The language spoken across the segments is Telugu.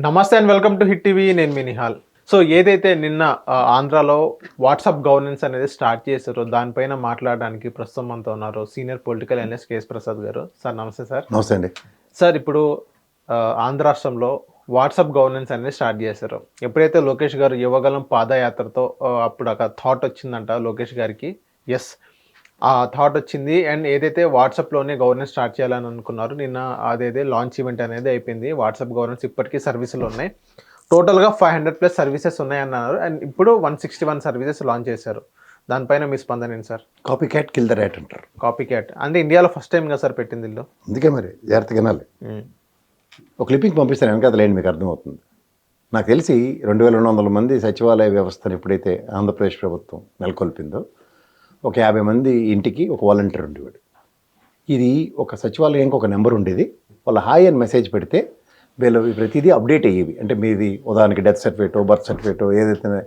నమస్తే and welcome to hit TV. నేను మీ నిహాల్. సో ఏదైతే నిన్న ఆంధ్రాలో వాట్సాప్ గవర్నెన్స్ అనేది స్టార్ట్ చేశారో దానిపైన మాట్లాడడానికి ప్రస్తుతం మనతో ఉన్నారు senior political analyst KS Prasad గారు. సార్ నమస్తే. సార్ నమస్తే అండి. సార్ ఇప్పుడు ఆంధ్ర రాష్ట్రంలో వాట్సాప్ గవర్నెన్స్ అనేది స్టార్ట్ చేశారు. ఎప్పుడైతే లోకేష్ గారు యువగలం పాదయాత్రతో అప్పుడు ఒక థాట్ వచ్చిందంట లోకేష్ గారికి. ఎస్, ఆ థాట్ వచ్చింది. అండ్ ఏదైతే వాట్సాప్లోనే గవర్నెన్స్ స్టార్ట్ చేయాలని అనుకున్నారు, నిన్న అదేదే లాంచ్ ఈవెంట్ అనేది అయిపోయింది. వాట్సాప్ గవర్నెన్స్ ఇప్పటికీ సర్వీసులు ఉన్నాయి. టోటల్గా 500+ సర్వీసెస్ ఉన్నాయన్నారు. అండ్ ఇప్పుడు 161 సర్వీసెస్ లాంచ్ చేశారు. దానిపైన మీ స్పందన ఏంటి sir? Copy cat kill the rat అంటారు. కాపీ క్యాట్ అంటే ఇండియాలో ఫస్ట్ టైం కదా సార్ పెట్టింది ఇల్లు. అందుకే మరి జాగ్రత్తగా వినాలి. ఒక క్లిప్పింగ్ పంపిస్తాను వెనకాతలేండి, మీకు అర్థమవుతుంది. నాకు తెలిసి 2200 మంది సచివాలయ వ్యవస్థను ఎప్పుడైతే ఆంధ్రప్రదేశ్ ప్రభుత్వం నెలకొల్పిందో ఒక 50 మంది ఇంటికి ఒక వాలంటీర్ ఉండేవాడు. ఇది ఒక సచివాలయానికి ఒక నెంబర్ ఉండేది. వాళ్ళ హాయ్ అని మెసేజ్ పెడితే వీళ్ళు ప్రతిదీ అప్డేట్ అయ్యేవి. అంటే మీది ఉదాహరణకి డెత్ సర్టిఫికేటో బర్త్ సర్టిఫికేటో ఏదైతే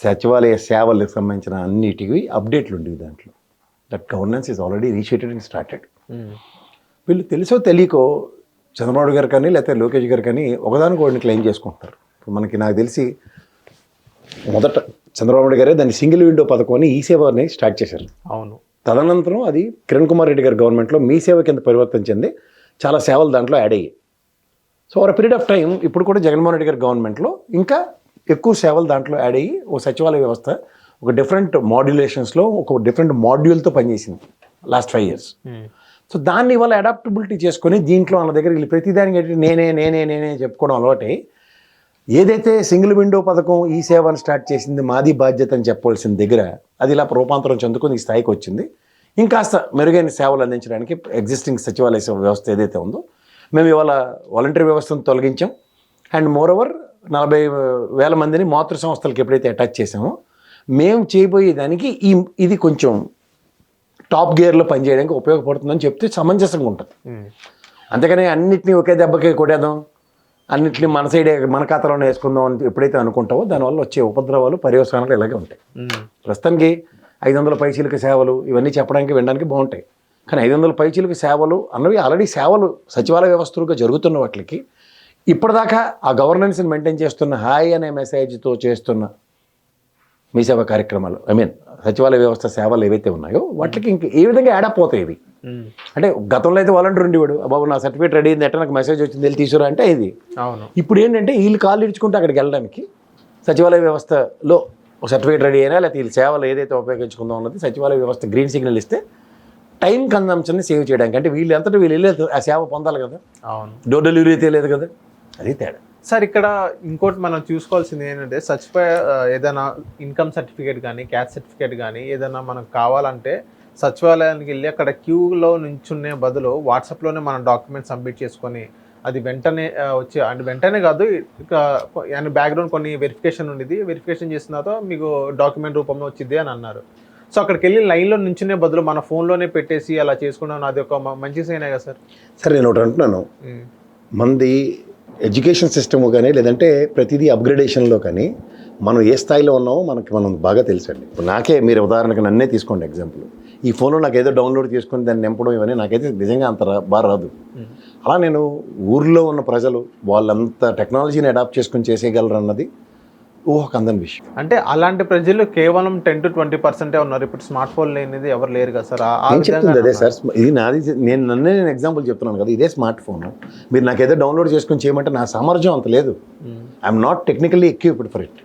సచివాలయ సేవలకు సంబంధించిన అన్నిటివి అప్డేట్లు ఉండేవి దాంట్లో. That governance is already initiated and started. వీళ్ళు తెలుసో తెలియకో చంద్రబాబు గారు కానీ లేకపోతే లోకేష్ గారు కానీ ఒకదానికొకటిని క్లెయిమ్ చేసుకుంటారు. ఇప్పుడు నాకు తెలిసి మొదట చంద్రబాబు గారే దాన్ని సింగిల్ విండో పథకం అని ఈ సేవని స్టార్ట్ చేశారు. అవును. తదనంతరం అది కిరణ్ కుమార్ రెడ్డి గారి గవర్నమెంట్లో మీ సేవ కింద పరివర్తన చెంది చాలా సేవలు దాంట్లో యాడ్ అయ్యాయి. So over period of time ఇప్పుడు కూడా జగన్మోహన్ రెడ్డి గారి గవర్నమెంట్లో ఇంకా ఎక్కువ సేవలు దాంట్లో యాడ్ అయ్యి ఒక సచివాలయ వ్యవస్థ ఒక డిఫరెంట్ మాడ్యులేషన్స్లో ఒక డిఫరెంట్ మాడ్యూల్తో పనిచేసింది లాస్ట్ 5 years. సో దాన్ని ఇవాళ అడాప్టబిలిటీ చేసుకొని దీంట్లో వాళ్ళ దగ్గర వీళ్ళు ప్రతిదానికి నేనే చెప్పుకోవడం అలవాటే. ఏదైతే సింగిల్ విండో పథకం ఈ సేవను స్టార్ట్ చేసింది మాది బాధ్యత అని చెప్పవలసిన దగ్గర అది ఇలా రూపాంతరం చెందుకొని ఈ స్థాయికి వచ్చింది. ఇంకాస్త మెరుగైన సేవలు అందించడానికి ఎగ్జిస్టింగ్ సచివాలయ వ్యవస్థ ఏదైతే ఉందో మేము ఇవాళ వాలంటరీ వ్యవస్థను తొలగించాం. అండ్ మోరోవర్ 40,000 మందిని మాతృ సంస్థలకు ఎప్పుడైతే అటాచ్ చేసామో మేము చేయబోయేదానికి ఇది కొంచెం టాప్ గేర్లో పనిచేయడానికి ఉపయోగపడుతుందని చెప్తే సమంజసంగా ఉంటుంది. అంతేకాని అన్నింటినీ ఒకే దెబ్బకి కొట్టేద్దాం, అన్నింటినీ మన సైడే మన ఖాతాలోనే వేసుకుందాం అని ఎప్పుడైతే అనుకుంటావో దానివల్ల వచ్చే ఉపద్రవాలు పర్యవసానాలు ఇలాగే ఉంటాయి. ప్రస్తుతానికి 500 పైచీలక సేవలు ఇవన్నీ చెప్పడానికి వినడానికి బాగుంటాయి. కానీ 500 పైచీలక సేవలు అన్నవి ఆల్రెడీ సేవలు సచివాలయ వ్యవస్థలుగా జరుగుతున్న వాటికి ఇప్పటిదాకా ఆ గవర్నెన్స్ని మెయింటైన్ చేస్తున్న హాయ్ అనే మెసేజ్తో చేస్తున్న మీ సేవ కార్యక్రమాలు సచివాలయ వ్యవస్థ సేవలు ఏవైతే ఉన్నాయో వాటికి ఇంక ఏ విధంగా యాడప్ అవుతాయి ఇవి. అంటే గతంలో అయితే వాలంటీర్ ఉండేవాడు, బాబు నా సర్టిఫికేట్ రెడీ అయింది ఎట్లా నాకు మెసేజ్ వచ్చింది వెళ్ళి తీసుకురా అంటే ఇది. ఇప్పుడు ఏంటంటే వీళ్ళు కాళ్ళు ఇడ్చుకుంటే అక్కడికి వెళ్ళడానికి సచివాలయ వ్యవస్థలో ఒక సర్టిఫికేట్ రెడీ అయినా లేకపోతే వీళ్ళు సేవలు ఏదైతే ఉపయోగించుకుందాం ఉన్నది సచివాలయ వ్యవస్థ గ్రీన్ సిగ్నల్ ఇస్తే టైం కన్జంప్షన్ని సేవ్ చేయడానికి. అంటే వీళ్ళు ఎంతటా వీళ్ళు వెళ్ళలేదు ఆ సేవ పొందాలి కదా. అవును. డోర్ డెలివరీ అయితే లేదు కదా, అది తేడా. సార్ ఇక్కడ ఇంకోటి మనం చూసుకోవాల్సింది ఏంటంటే ఏదైనా ఇన్కమ్ సర్టిఫికేట్ కానీ క్యాస్ట్ సర్టిఫికేట్ కానీ ఏదైనా మనకు కావాలంటే సచివాలయానికి వెళ్ళి అక్కడ క్యూలో నుంచునే బదులు వాట్సాప్లోనే మనం డాక్యుమెంట్ సబ్మిట్ చేసుకొని అది వెంటనే వచ్చి అంటే వెంటనే కాదు ఇక బ్యాక్గ్రౌండ్ కొన్ని వెరిఫికేషన్ ఉండేది, వెరిఫికేషన్ చేసిన తర్వాత మీకు డాక్యుమెంట్ రూపంలో వచ్చింది అని అన్నారు. సో అక్కడికి వెళ్ళి లైన్లో నుంచునే బదులు మన ఫోన్లోనే పెట్టేసి అలా చేసుకున్నాను, అది ఒక మంచి సైనే కదా సార్? సరే నేను ఒకటి అంటున్నాను, మంది ఎడ్యుకేషన్ సిస్టమ్ కానీ లేదంటే ప్రతిదీ అప్గ్రేడేషన్లో కానీ మనం ఏ స్థాయిలో ఉన్నామో మనం బాగా తెలుసండి. ఇప్పుడు నాకే మీరు ఉదాహరణకు నన్నే తీసుకోండి ఎగ్జాంపుల్. ఈ ఫోన్లో నాకు ఏదో డౌన్లోడ్ చేసుకొని దాన్ని నింపడం ఇవన్నీ నాకైతే నిజంగా అంత బాగా రాదు. అలా నేను ఊర్లో ఉన్న ప్రజలు వాళ్ళంతా టెక్నాలజీని అడాప్ట్ చేసుకొని చేసేయగలరు అన్నది ఊహకు అందని విషయం. అంటే అలాంటి ప్రజలు కేవలం 10 to 20% ఉన్నారు. ఇప్పుడు స్మార్ట్ ఫోన్ లేనిది ఎవరు లేరు కదా సార్. నేను చెప్తుంది అదే సార్, ఇది నాది. నేను ఎగ్జాంపుల్ చెప్తున్నాను కదా, ఇదే స్మార్ట్ ఫోన్. మీరు నాకు ఏదో డౌన్లోడ్ చేసుకొని చేయమంటే నా సామర్థ్యం అంత లేదు. I'm not technically equipped for it.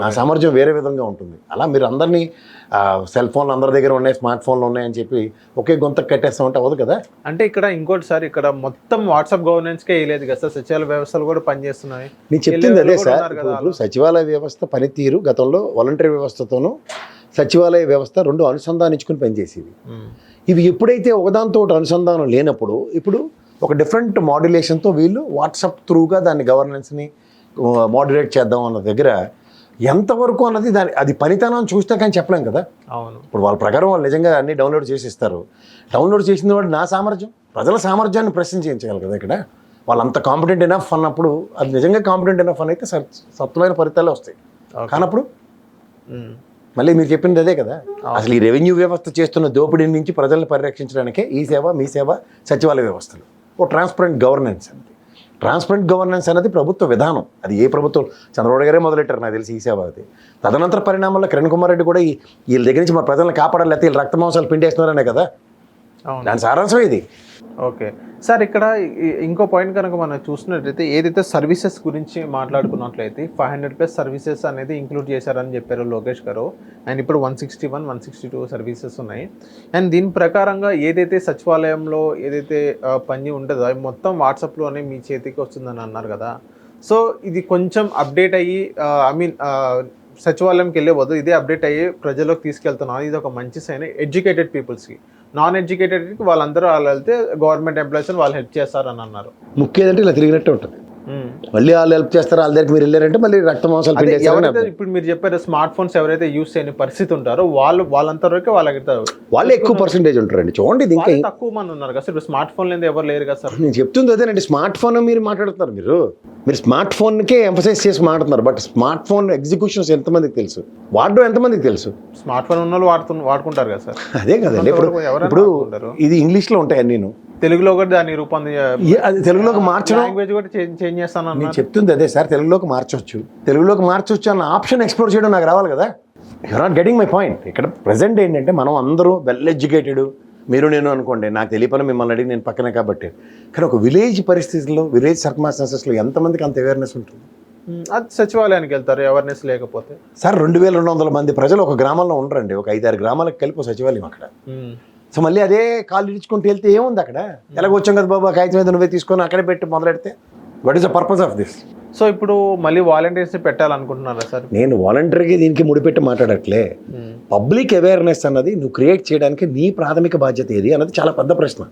నా సామర్థ్యం వేరే విధంగా ఉంటుంది. అలా మీరు అందరినీ సెల్ ఫోన్లు అందరి దగ్గర ఉన్నాయి, స్మార్ట్ ఫోన్లు ఉన్నాయని చెప్పి ఒకే గొంతకు కట్టేస్తామంటే అవ్వదు కదా. అంటే ఇక్కడ ఇంకోటి సార్, ఇక్కడ మొత్తం వాట్సాప్ గవర్నెన్స్కే వేయలేదు కదా సార్, సచివాలయ వ్యవస్థలు కూడా పనిచేస్తున్నాయి. నేను చెప్తుంది అదే సార్. ఇప్పుడు సచివాలయ వ్యవస్థ పనితీరు గతంలో వాలంటరీ వ్యవస్థతోనూ సచివాలయ వ్యవస్థ రెండు అనుసంధానించుకుని పనిచేసేవి. ఇవి ఎప్పుడైతే ఒకదాంతో అనుసంధానం లేనప్పుడు ఇప్పుడు ఒక డిఫరెంట్ మాడ్యులేషన్తో వీళ్ళు వాట్సాప్ త్రూగా దాన్ని గవర్నెన్స్ని మాడ్యులేట్ చేద్దాం అన్న దగ్గర ఎంతవరకు అన్నది అది పనితనం చూస్తే కానీ చెప్పలేం కదా. అవును. ఇప్పుడు వాళ్ళ ప్రకారం వాళ్ళు నిజంగా అన్ని డౌన్లోడ్ చేసి ఇస్తారు. డౌన్లోడ్ చేసిన వాడు నా సామర్థ్యం, ప్రజల సామర్థ్యాన్ని ప్రశ్న చేయించగలరు కదా. ఇక్కడ వాళ్ళు అంత కాంపిటెంట్ ఎనఫ్ అన్నప్పుడు అది నిజంగా కాంపిటెంట్ ఎనఫ్ అని అయితే సత్వమైన ఫలితాలే వస్తాయి. కానప్పుడు మళ్ళీ మీరు చెప్పింది అదే కదా, అసలు ఈ రెవెన్యూ వ్యవస్థ చేస్తున్న దోపిడీ నుంచి ప్రజలను పరిరక్షించడానికే ఈ సేవ మీ సేవ సచివాలయ వ్యవస్థలు ఓ ట్రాన్స్పరెంట్ గవర్నెన్స్ అంతే. ట్రాన్స్పరెంట్ గవర్నెన్స్ అనేది ప్రభుత్వ విధానం. అది ఏ ప్రభుత్వం, చంద్రబాబు గారే మొదలెట్టారు నాకు తెలిసి ఈ సేవ. అది తదనంతర పరిణామంలో కిరణ్ కుమార్ రెడ్డి కూడా వీళ్ళ దగ్గర నుంచి మా ప్రజలను కాపాడాలి, లేకపోతే వీళ్ళు రక్త మాంసాలు పిండేస్తున్నారనే కదా దాని సారాంశం ఇది. ఓకే సార్, ఇక్కడ ఇంకో పాయింట్ కనుక మనం చూసినట్లయితే ఏదైతే సర్వీసెస్ గురించి మాట్లాడుకున్నట్లయితే 500+ సర్వీసెస్ అనేది ఇంక్లూడ్ చేశారని చెప్పారు లోకేష్ గారు. అండ్ ఇప్పుడు 161, 162 సర్వీసెస్ ఉన్నాయి. అండ్ దీని ప్రకారంగా ఏదైతే సచివాలయంలో ఏదైతే పని ఉంటుందో అది మొత్తం వాట్సాప్లోనే మీ చేతికి వస్తుందని అన్నారు కదా. సో ఇది కొంచెం అప్డేట్ అయ్యి సచివాలయంకి వెళ్ళే బదులు ఇదే అప్డేట్ అయ్యి ప్రజల్లోకి తీసుకెళ్తున్నాను. ఇది ఒక మంచి సైన్ ఎడ్యుకేటెడ్ పీపుల్స్కి. నాన్ ఎడ్యుకేటెడ్కి వాళ్ళందరూ వాళ్ళు వెళ్తే గవర్నమెంట్ ఎంప్లాయీస్ వాళ్ళు హెల్ప్ చేస్తారని అన్నారు. ముఖ్యం ఏంటంటే ఇలా తిరిగినట్టే ఉంటుంది. మళ్ళీ వాళ్ళు హెల్ప్ చేస్తారు, వాళ్ళ దగ్గరికి మీరు వెళ్ళారంటే మళ్ళీ రక్త మాంసాలు ఎవరైతే ఇప్పుడు మీరు చెప్పారు స్మార్ట్ ఫోన్స్ ఎవరైతే యూస్ చేయని పరిస్థితి ఉంటారో వాళ్ళంత వరకే వాళ్ళే ఎక్కువ పర్సెంటేజ్ ఉంటారండి. చూడండి ఇది ఇంకా తక్కువ మంది ఉన్నారు కదా సార్. ఇప్పుడు స్మార్ట్ ఫోన్ లేదు ఎవరు లేరు కదా సార్. నేను చెప్తుంది అదేనండి, స్మార్ట్ ఫోన్ మీరు మాట్లాడుతున్నారు, మీరు స్మార్ట్ ఫోన్కే ఎంఫసైజ్ చేసి మాట్లాడుతున్నారు. బట్ స్మార్ట్ ఫోన్ ఎగ్జిక్యూషన్స్ ఎంతమందికి తెలుసు, వాడడం ఎంతమందికి తెలుసు? స్మార్ట్ ఫోన్ ఉన్న వాళ్ళు వాడుకుంటారు కదా సార్. అదే కదండి. ఇప్పుడు ఇది ఇంగ్లీష్లో ఉంటాయి, నేను తెలుగులో కూడా దాన్ని అది తెలుగులోకి మార్చడం, లాంగ్వేజ్ కూడా చేంజ్ చేస్తాను. నేను చెప్తుంది అదే సార్, తెలుగులోకి మార్చొచ్చు అన్న ఆప్షన్ ఎక్స్ప్లోర్ చేయడం నాకు రావాలి కదా. You're not getting my point. ఇక్కడ ప్రజెంట్ ఏంటంటే మనం అందరూ వెల్ ఎడ్యుకేటెడ్, మీరు నేను అనుకోండి, నాకు తెలియపని మిమ్మల్ని అడిగి నేను పక్కనే కాబట్టి. కానీ ఒక విలేజ్ పరిస్థితుల్లో, విలేజ్ సర్కమ్స్టాన్సెస్లో ఎంతమందికి అంత అవేర్నెస్ ఉంటుంది? అది సచివాలయానికి వెళ్తారు అవేర్నెస్ లేకపోతే. సార్ 2200 మంది ప్రజలు ఒక గ్రామంలో ఉండరండి, ఒక 5-6 గ్రామాలకు కలిపి సచివాలయం అక్కడ. సో మళ్ళీ అదే కాళ్ళు ఇచ్చుకుంటూ వెళ్తే ఏముంది అక్కడ? ఎలాగొచ్చాం కదా బాబా, కాగితం మీద నువ్వే తీసుకొని అక్కడే పెట్టి మొదలెడితే what is the purpose of this? So ఇప్పుడు మళ్ళీ వాలంటీర్స్ పెట్టాలనుకుంటున్నారా సార్? నేను వాలంటీర్కి దీనికి ముడిపెట్టి మాట్లాడట్లే. పబ్లిక్ అవేర్నెస్ అన్నది నువ్వు క్రియేట్ చేయడానికి నీ ప్రాథమిక బాధ్యత ఏది అన్నది చాలా పెద్ద ప్రశ్న.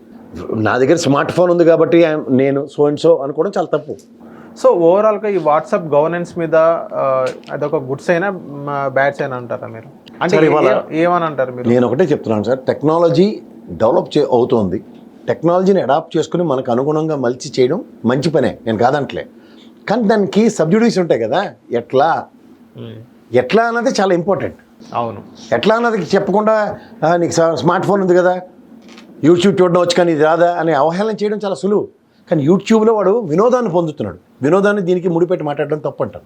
నా దగ్గర స్మార్ట్ ఫోన్ ఉంది కాబట్టి నేను సో అండ్ సో అనుకోవడం చాలా తప్పు. సో ఓవరాల్గా ఈ వాట్సాప్ గవర్నెన్స్ మీద అదొక గుడ్స్ అయినా బ్యాడ్స్ అయినా అంటారా మీరు? అంటే ఏమని అంటారు మీరు? నేను ఒకటే చెప్తున్నాను సార్, టెక్నాలజీ డెవలప్ అవుతోంది. టెక్నాలజీని అడాప్ట్ చేసుకుని మనకు అనుగుణంగా మలిచి చేయడం మంచి పనే, నేను కాదంటలే. కానీ దానికి సబ్సిడీస్ ఉంటాయి కదా, ఎట్లా అన్నది చాలా ఇంపార్టెంట్. అవును, ఎట్లా అన్నది చెప్పకుండా నీకు స్మార్ట్ ఫోన్ ఉంది కదా, యూట్యూబ్ చూడడం వచ్చు కానీ ఇది రాదా అని అవహేళన చేయడం చాలా సులువు. కానీ యూట్యూబ్లో వాడు వినోదాన్ని పొందుతున్నాడు, వినోదాన్ని దీనికి ముడిపెట్టి మాట్లాడడం తప్పు అంటారు.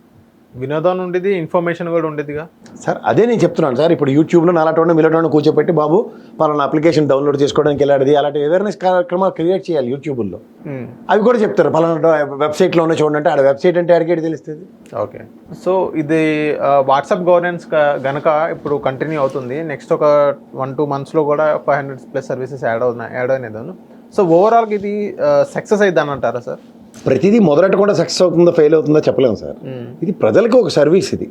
వినోదం ఉండేది, ఇన్ఫర్మేషన్ కూడా ఉండేదిగా సార్. అదే నేను చెప్తున్నాను సార్. ఇప్పుడు యూట్యూబ్లో నాలాటోడిని మిలాటోడిని కూర్చోపెట్టి బాబు పలానా అప్లికేషన్ డౌన్లోడ్ చేసుకోవడానికి వెళ్ళాడు, అలాంటి అవేర్నెస్ కార్యక్రమాలు క్రియేట్ చేయాలి యూట్యూబ్లో. అవి కూడా చెప్తారు పలానా వెబ్సైట్లో ఉన్న చూడండి అంటే, ఆడ వెబ్సైట్ అంటే అడిగేది తెలుస్తుంది. ఓకే, సో ఇది వాట్సాప్ గవర్నెన్స్ గనక ఇప్పుడు కంటిన్యూ అవుతుంది. నెక్స్ట్ ఒక 1-2 మంత్స్లో కూడా 500+ సర్వీసెస్ యాడ్ అయినదాను. సో ఓవరాల్గా ఇది సక్సెస్ అయిద్దని అంటారా సార్? ప్రతిదీ మొదలెట్టకుండా సక్సెస్ అవుతుందో ఫెయిల్ అవుతుందో చెప్పలేము సార్. ఇది ప్రజలకు ఒక సర్వీస్, ఇది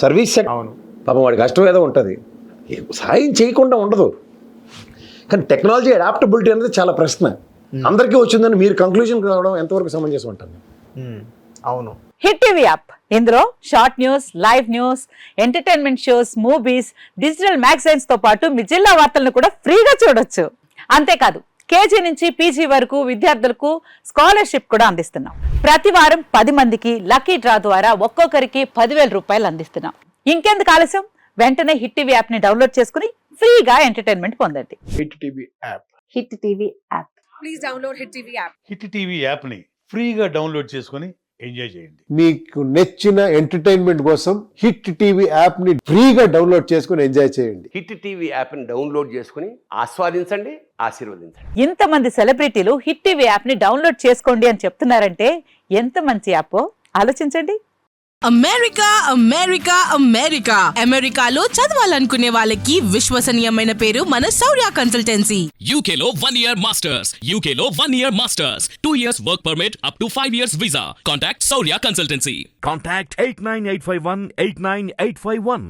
సర్వీస్. అవును, పాపం వాడి కష్టం ఏదో ఉంటుంది, సాయం చేయకుండా ఉండదు. కానీ టెక్నాలజీ అడాప్టబిలిటీ అనేది చాలా ప్రశ్న. అందరికీ వచ్చిందని మీరు కంక్లూజన్కి రావడం ఎంతవరకు సమంజసం ఉంటుంది? అవును. హిట్ టీవీ యాప్, ఇందులో short news, live news, entertainment shows, movies, digital magazines తో పాటు మీ జిల్లా వార్తలను కూడా ఫ్రీగా చూడొచ్చు. అంతేకాదు కేజీ నుంచి పీజీ వరకు విద్యార్థులకు స్కాలర్షిప్ కూడా అందిస్తున్నాం. ప్రతి వారం 10 మందికి లక్కీ డ్రా ద్వారా ఒక్కొక్కరికి 10,000 రూపాయలు అందిస్తున్నాం. ఇంకెందుకు ఆలస్యం, వెంటనే హిట్ టీవీ యాప్ ని డౌన్లోడ్ చేసుకుని ఫ్రీగా ఎంటర్టైన్మెంట్ పొందండి. Hit TV app, hit TV app, please download hit TV app. Hit TV app ని ఫ్రీగా డౌన్లోడ్ చేసుకొని ఎంజాయ్ చేయండి. మీకు నచ్చిన ఎంటర్టైన్మెంట్ కోసం హిట్ టీవీ యాప్ ని ఫ్రీగా డౌన్లోడ్ చేసుకుని ఎంజాయ్ చేయండి. హిట్ టీవీ యాప్ ని డౌన్లోడ్ చేసుకుని ఆస్వాదించండి, ఆశీర్వదించండి. ఇంతమంది సెలబ్రిటీలు హిట్ టీవీ యాప్ ని డౌన్లోడ్ చేసుకోండి అని చెప్తున్నారంటే ఎంత మంచి యాప్ ఆలోచించండి. అమెరికా అమెరికా అమెరికా అమెరికాలో చదవాలనుకునే వాళ్ళకి విశ్వసనీయమైన పేరు మన శౌర్య కన్సల్టెన్సీ. UK లో 1 year masters, UK లో 1 year masters, 2 years work permit up to 5 years visa. Contact Saurya Consultancy. Contact 89851 89851.